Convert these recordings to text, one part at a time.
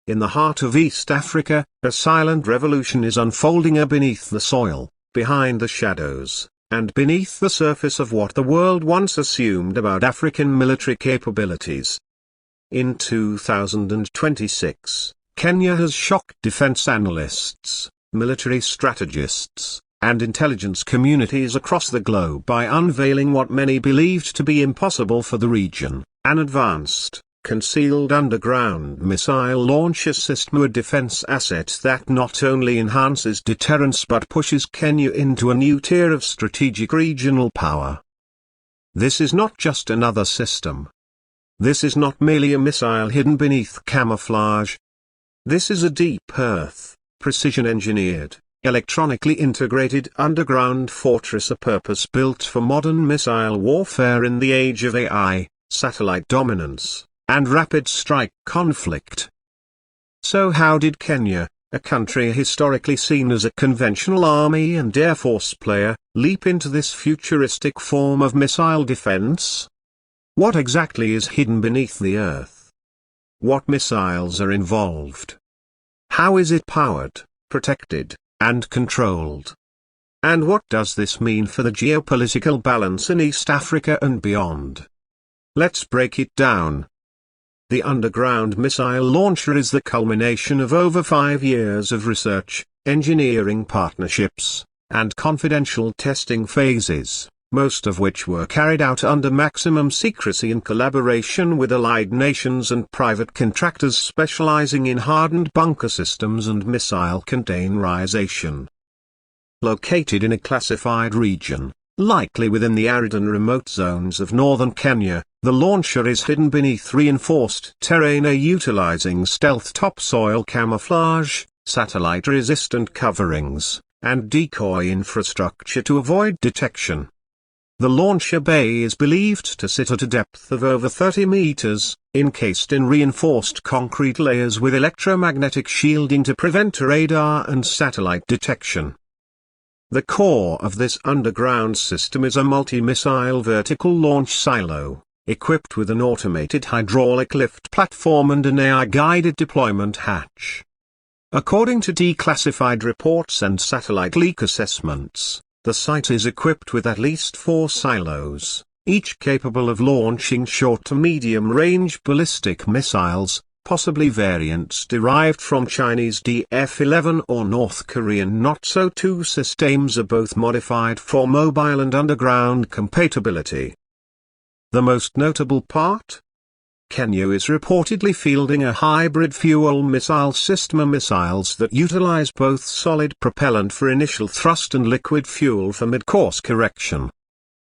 In the heart of East Africa, a silent revolution is unfolding beneath the soil, behind the shadows, and beneath the surface of what the world once assumed about African military capabilities. In 2026, Kenya has shocked defense analysts, military strategists, and intelligence communities across the globe by unveiling what many believed to be impossible for the region: an advanced, concealed underground missile launcher system, a defense asset that not only enhances deterrence but pushes Kenya into a new tier of strategic regional power. This is not just another system. This is not merely a missile hidden beneath camouflage. This is a deep earth, precision-engineered, electronically integrated underground fortress, a purpose-built for modern missile warfare in the age of AI, satellite dominance, and rapid strike conflict. So how did Kenya, a country historically seen as a conventional army and air force player, leap into this futuristic form of missile defense? What exactly is hidden beneath the earth? What missiles are involved? How is it powered, protected, and controlled? And what does this mean for the geopolitical balance in East Africa and beyond? Let's break it down. The underground missile launcher is the culmination of over 5 years of research, engineering partnerships, and confidential testing phases, most of which were carried out under maximum secrecy in collaboration with allied nations and private contractors specializing in hardened bunker systems and missile containerization. Located in a classified region, likely within the arid and remote zones of northern Kenya, the launcher is hidden beneath reinforced terrain, utilizing stealth topsoil camouflage, satellite-resistant coverings, and decoy infrastructure to avoid detection. The launcher bay is believed to sit at a depth of over 30 meters, encased in reinforced concrete layers with electromagnetic shielding to prevent radar and satellite detection. The core of this underground system is a multi-missile vertical launch silo, equipped with an automated hydraulic lift platform and an AI-guided deployment hatch. According to declassified reports and satellite leak assessments, the site is equipped with at least 4 silos, each capable of launching short to medium-range ballistic missiles, possibly variants derived from Chinese DF-11 or North Korean Not-So-2 systems, are both modified for mobile and underground compatibility. The most notable part? Kenya is reportedly fielding a hybrid fuel missile system, missiles that utilize both solid propellant for initial thrust and liquid fuel for mid-course correction.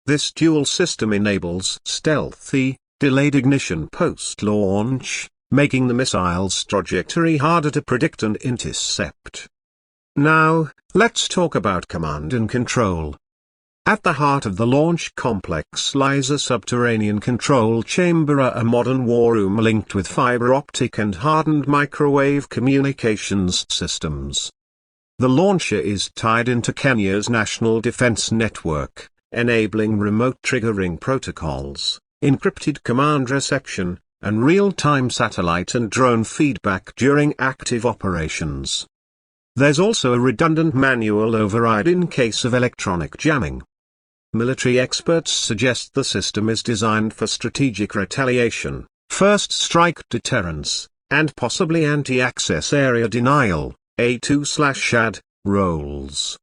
This dual system enables stealthy, delayed ignition post-launch, making the missile's trajectory harder to predict and intercept. Now, let's talk about command and control. At the heart of the launch complex lies a subterranean control chamber, a modern war room linked with fiber optic and hardened microwave communications systems. The launcher is tied into Kenya's national defense network, enabling remote triggering protocols, encrypted command reception, and real-time satellite and drone feedback during active operations. There's also a redundant manual override in case of electronic jamming. Military experts suggest the system is designed for strategic retaliation, first strike deterrence, and possibly anti-access area denial, A2/AD, roles.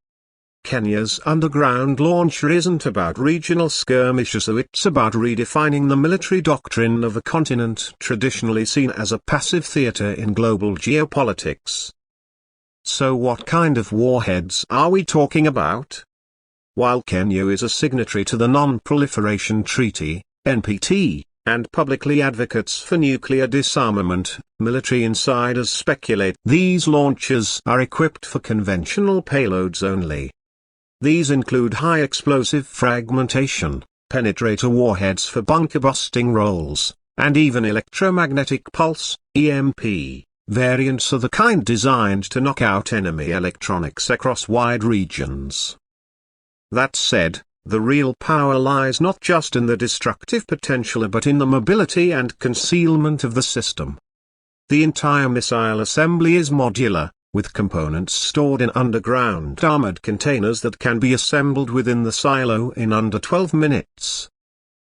Kenya's underground launcher isn't about regional skirmishes, it's about redefining the military doctrine of a continent traditionally seen as a passive theater in global geopolitics. So what kind of warheads are we talking about? While Kenya is a signatory to the Non-Proliferation Treaty, NPT, and publicly advocates for nuclear disarmament, military insiders speculate these launchers are equipped for conventional payloads only. These include high explosive fragmentation, penetrator warheads for bunker-busting roles, and even electromagnetic pulse, EMP, variants of the kind designed to knock out enemy electronics across wide regions. That said, the real power lies not just in the destructive potential but in the mobility and concealment of the system. The entire missile assembly is modular, with components stored in underground armored containers that can be assembled within the silo in under 12 minutes.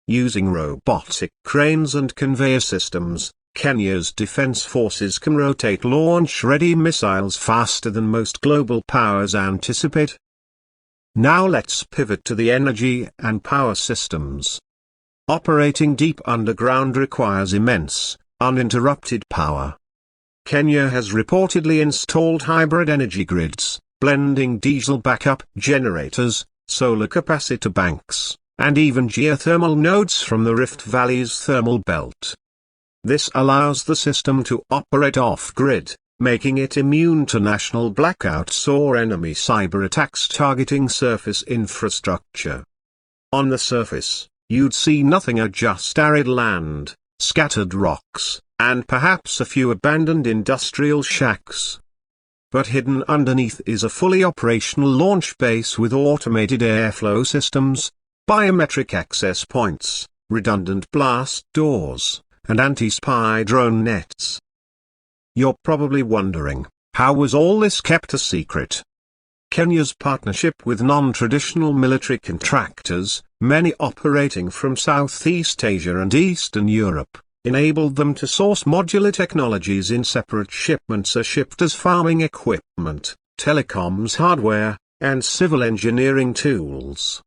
Using robotic cranes and conveyor systems, Kenya's defense forces can rotate launch-ready missiles faster than most global powers anticipate. Now let's pivot to the energy and power systems. Operating deep underground requires immense, uninterrupted power. Kenya has reportedly installed hybrid energy grids, blending diesel backup generators, solar capacitor banks, and even geothermal nodes from the Rift Valley's thermal belt. This allows the system to operate off-grid, making it immune to national blackouts or enemy cyber attacks targeting surface infrastructure. On the surface, you'd see nothing but just arid land, scattered rocks, and perhaps a few abandoned industrial shacks. But hidden underneath is a fully operational launch base with automated airflow systems, biometric access points, redundant blast doors, and anti-spy drone nets. You're probably wondering, how was all this kept a secret? Kenya's partnership with non-traditional military contractors, many operating from Southeast Asia and Eastern Europe, enabled them to source modular technologies in separate shipments shipped as farming equipment, telecoms hardware, and civil engineering tools.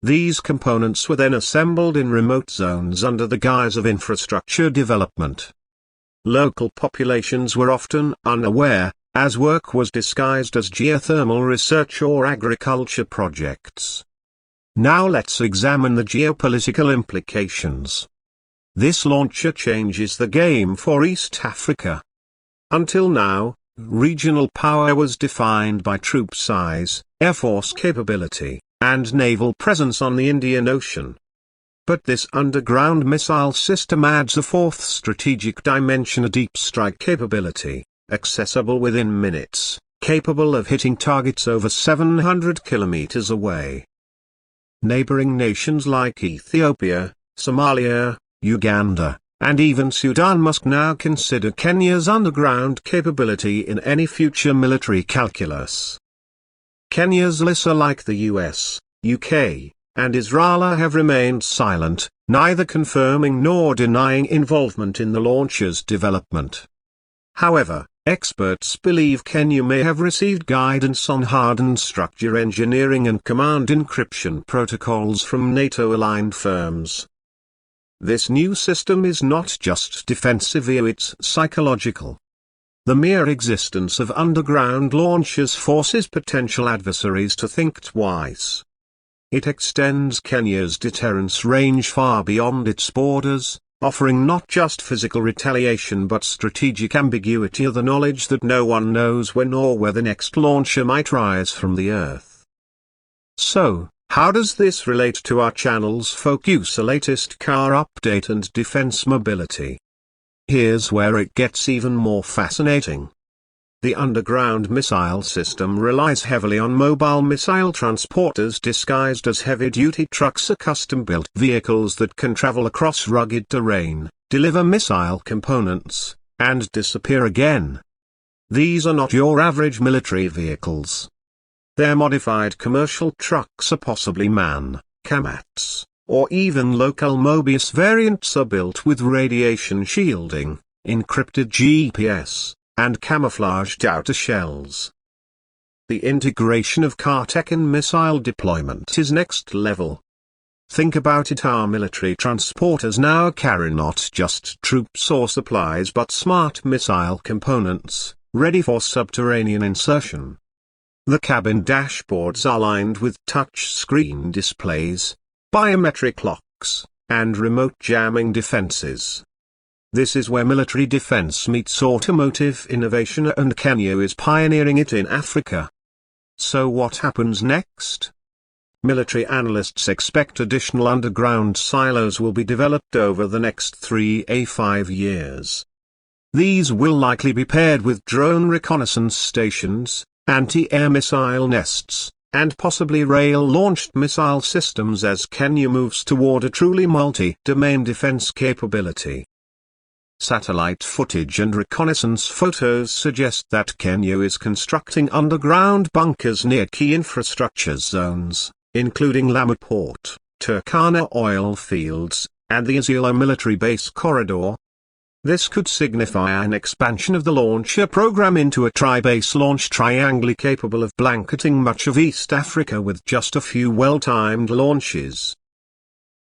These components were then assembled in remote zones under the guise of infrastructure development. Local populations were often unaware, as work was disguised as geothermal research or agriculture projects. Now let's examine the geopolitical implications. This launcher changes the game for East Africa. Until now, regional power was defined by troop size, air force capability, and naval presence on the Indian Ocean. But this underground missile system adds a fourth strategic dimension: a deep strike capability, accessible within minutes, capable of hitting targets over 700 kilometers away. Neighboring nations like Ethiopia, Somalia, Uganda, and even Sudan must now consider Kenya's underground capability in any future military calculus. Kenya's allies like the US, UK, and Israel have remained silent, neither confirming nor denying involvement in the launcher's development. However, experts believe Kenya may have received guidance on hardened structure engineering and command encryption protocols from NATO-aligned firms. This new system is not just defensive, it's psychological. The mere existence of underground launchers forces potential adversaries to think twice. It extends Kenya's deterrence range far beyond its borders, offering not just physical retaliation but strategic ambiguity, the knowledge that no one knows when or where the next launcher might rise from the Earth. So, how does this relate to our channel's focus, a latest car update and defense mobility? Here's where it gets even more fascinating. The underground missile system relies heavily on mobile missile transporters disguised as heavy-duty trucks, custom-built vehicles that can travel across rugged terrain, deliver missile components, and disappear again. These are not your average military vehicles. They're modified commercial trucks, or possibly CAMATs, or even local Mobius variants are built with radiation shielding, encrypted GPS, and camouflaged outer shells. The integration of car tech and missile deployment is next level. Think about it, our military transporters now carry not just troops or supplies but smart missile components, ready for subterranean insertion. The cabin dashboards are lined with touch-screen displays, biometric locks, and remote jamming defenses. This is where military defense meets automotive innovation, and Kenya is pioneering it in Africa. So what happens next? Military analysts expect additional underground silos will be developed over the next 3–5 years. These will likely be paired with drone reconnaissance stations, anti-air missile nests, and possibly rail-launched missile systems as Kenya moves toward a truly multi-domain defense capability. Satellite footage and reconnaissance photos suggest that Kenya is constructing underground bunkers near key infrastructure zones, including Lamu Port, Turkana oil fields, and the Isiolo military base corridor. This could signify an expansion of the launcher program into a tri-base launch triangle capable of blanketing much of East Africa with just a few well-timed launches.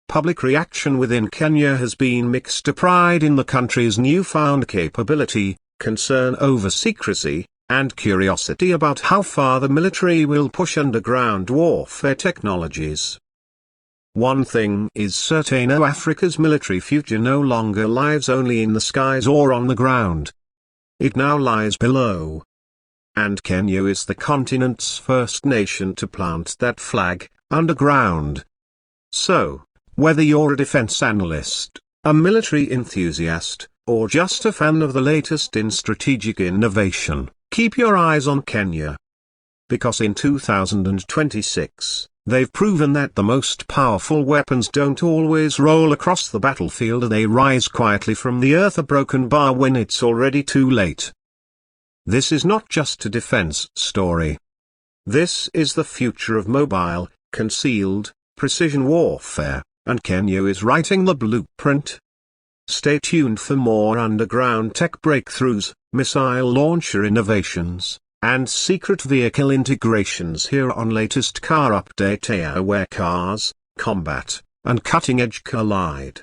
Public reaction within Kenya has been mixed. Pride in the country's newfound capability, concern over secrecy, and curiosity about how far the military will push underground warfare technologies. One thing is certain: Africa's military future no longer lies only in the skies or on the ground. It now lies below. And Kenya is the continent's first nation to plant that flag, underground. So, whether you're a defense analyst, a military enthusiast, or just a fan of the latest in strategic innovation, keep your eyes on Kenya. Because in 2026, they've proven that the most powerful weapons don't always roll across the battlefield, they rise quietly from the earth, a broken bar when it's already too late. This is not just a defense story. This is the future of mobile, concealed, precision warfare. And Kenya is writing the blueprint. Stay tuned for more underground tech breakthroughs, missile launcher innovations, and secret vehicle integrations here on Latest Car Update, where cars, combat, and cutting edge collide.